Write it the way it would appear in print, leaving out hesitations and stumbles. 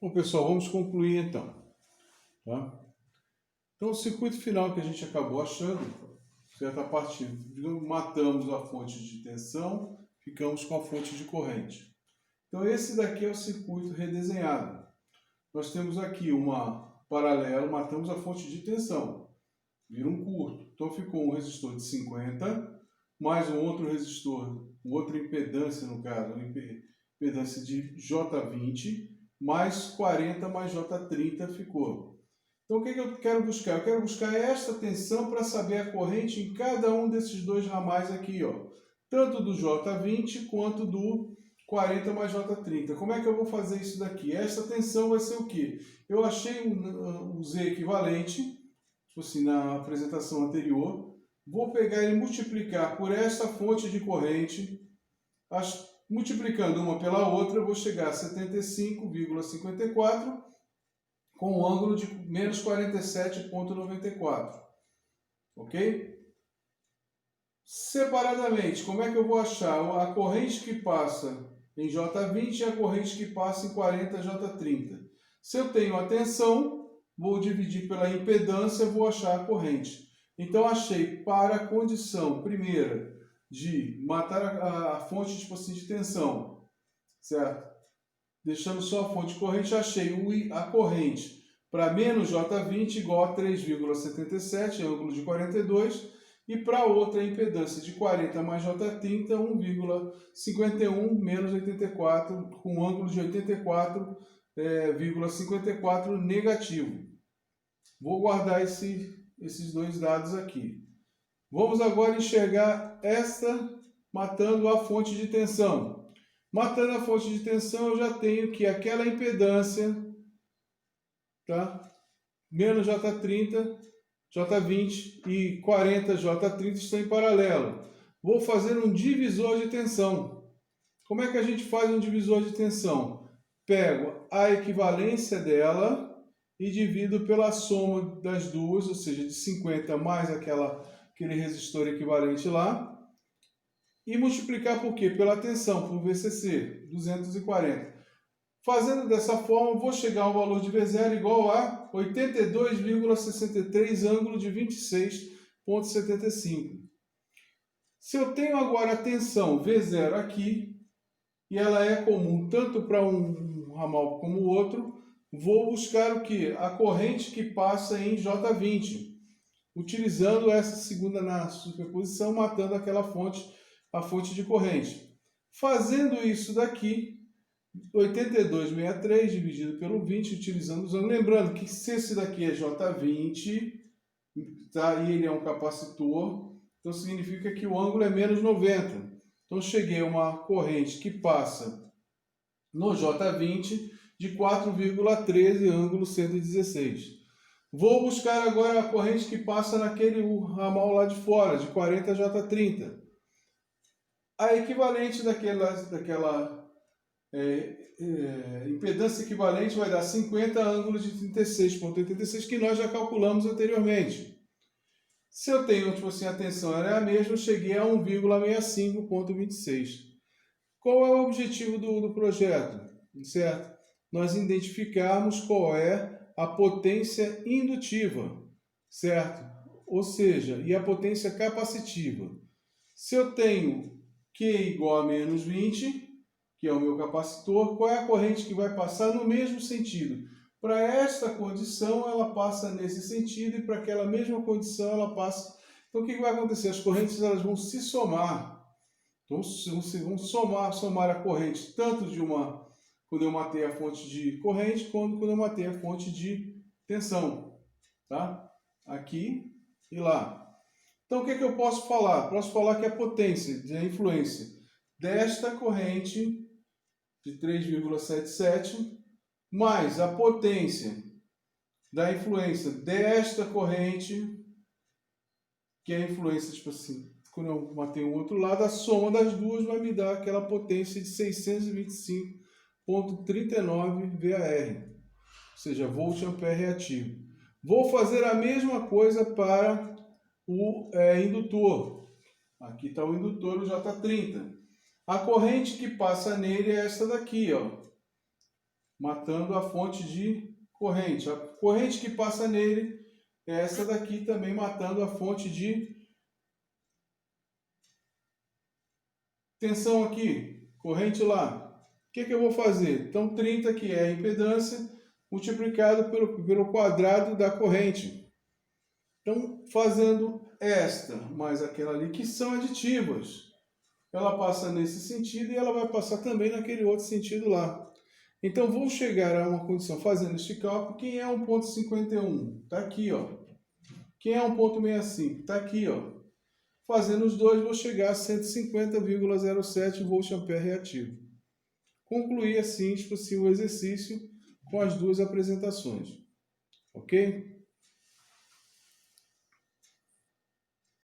Bom, pessoal, vamos concluir então. Tá? Então, o circuito final que a gente acabou achando, certo? A partir, digamos, matamos a fonte de tensão, ficamos com a fonte de corrente. Então, esse daqui é o circuito redesenhado. Nós temos aqui uma paralelo, matamos a fonte de tensão, vira um curto. Então, ficou um resistor de 50, mais um outro resistor, outra impedância, no caso, uma impedância de J20, mais 40 mais J30 ficou. Então, o que eu quero buscar? Eu quero buscar esta tensão para saber a corrente em cada um desses dois ramais aqui, ó. Tanto do J20 quanto do 40 mais J30. Como é que eu vou fazer isso daqui? Esta tensão vai ser o quê? Eu achei um Z equivalente, tipo assim, na apresentação anterior. Vou pegar e multiplicar por esta fonte de corrente. Multiplicando uma pela outra, eu vou chegar a 75,54 com um ângulo de menos 47,94. Ok? Separadamente, como é que eu vou achar a corrente que passa em J20 e a corrente que passa em 40 J30? Se eu tenho a tensão, vou dividir pela impedância, vou achar a corrente. Então, achei para a condição primeira de matar a fonte de tensão, certo? Deixando só a fonte de corrente, achei a corrente para menos J20 igual a 3,77, ângulo de 42, e para outra impedância de 40 mais J30, 1,51 menos 84, com ângulo de 84,54 negativo. Vou guardar esses dois dados aqui. Vamos agora enxergar esta matando a fonte de tensão. Matando a fonte de tensão, eu já tenho que aquela impedância, tá? Menos J30, J20 e 40 J30 estão em paralelo. Vou fazer um divisor de tensão. Como é que a gente faz um divisor de tensão? Pego a equivalência dela e divido pela soma das duas, ou seja, de 50 mais aquele resistor equivalente lá. E multiplicar por quê? Pela tensão, por VCC, 240. Fazendo dessa forma, vou chegar ao valor de V0 igual a 82,63 ângulo de 26,75. Se eu tenho agora a tensão V0 aqui, e ela é comum tanto para um ramal como o outro, vou buscar o quê? A corrente que passa em J20, utilizando essa segunda na superposição, matando aquela fonte, a fonte de corrente. Fazendo isso daqui, 82,63 dividido pelo 20, utilizando os ângulos. Lembrando que se esse daqui é J20, tá? E ele é um capacitor, então significa que o ângulo é menos 90. Então cheguei a uma corrente que passa no J20 de 4,13 ângulo 116. Vou buscar agora a corrente que passa naquele ramal lá de fora, de 40 J30. A equivalente daquela impedância equivalente vai dar 50 ângulos de 36,86, que nós já calculamos anteriormente. Se eu tenho, a tensão era a mesma, eu cheguei a 1,65,26. Qual é o objetivo do projeto? Certo? Nós identificarmos qual é a potência indutiva, certo? Ou seja, e a potência capacitiva. Se eu tenho Q igual a menos 20, que é o meu capacitor, qual é a corrente que vai passar no mesmo sentido? Para esta condição, ela passa nesse sentido, e para aquela mesma condição, ela passa... Então, o que vai acontecer? As correntes elas vão se somar. Então, vão somar a corrente, tanto de quando eu matei a fonte de corrente, quanto quando eu matei a fonte de tensão. Tá? Aqui e lá. Então, o que eu posso falar? Posso falar que a potência, a influência desta corrente de 3,77 mais a potência da influência desta corrente, que é a influência, quando eu matei o outro lado, a soma das duas vai me dar aquela potência de 625,39 VAR, ou seja, volt-ampere reativo. Vou fazer a mesma coisa para o indutor. Aqui está o indutor, o J30. A corrente que passa nele é essa daqui, ó. matando a fonte de corrente. A corrente que passa nele é essa daqui também, matando a fonte de tensão aqui, corrente lá. O que eu vou fazer? Então, 30, que é a impedância, multiplicado pelo quadrado da corrente. Então, fazendo esta mais aquela ali, que são aditivas. Ela passa nesse sentido e ela vai passar também naquele outro sentido lá. Então, vou chegar a uma condição, fazendo este cálculo, quem é 1,51? Está aqui, ó. Quem é 1,65? Está aqui, ó. Fazendo os dois, vou chegar a 150,07 voltampere reativo. Concluí assim, tipo assim, o exercício com as duas apresentações. Ok?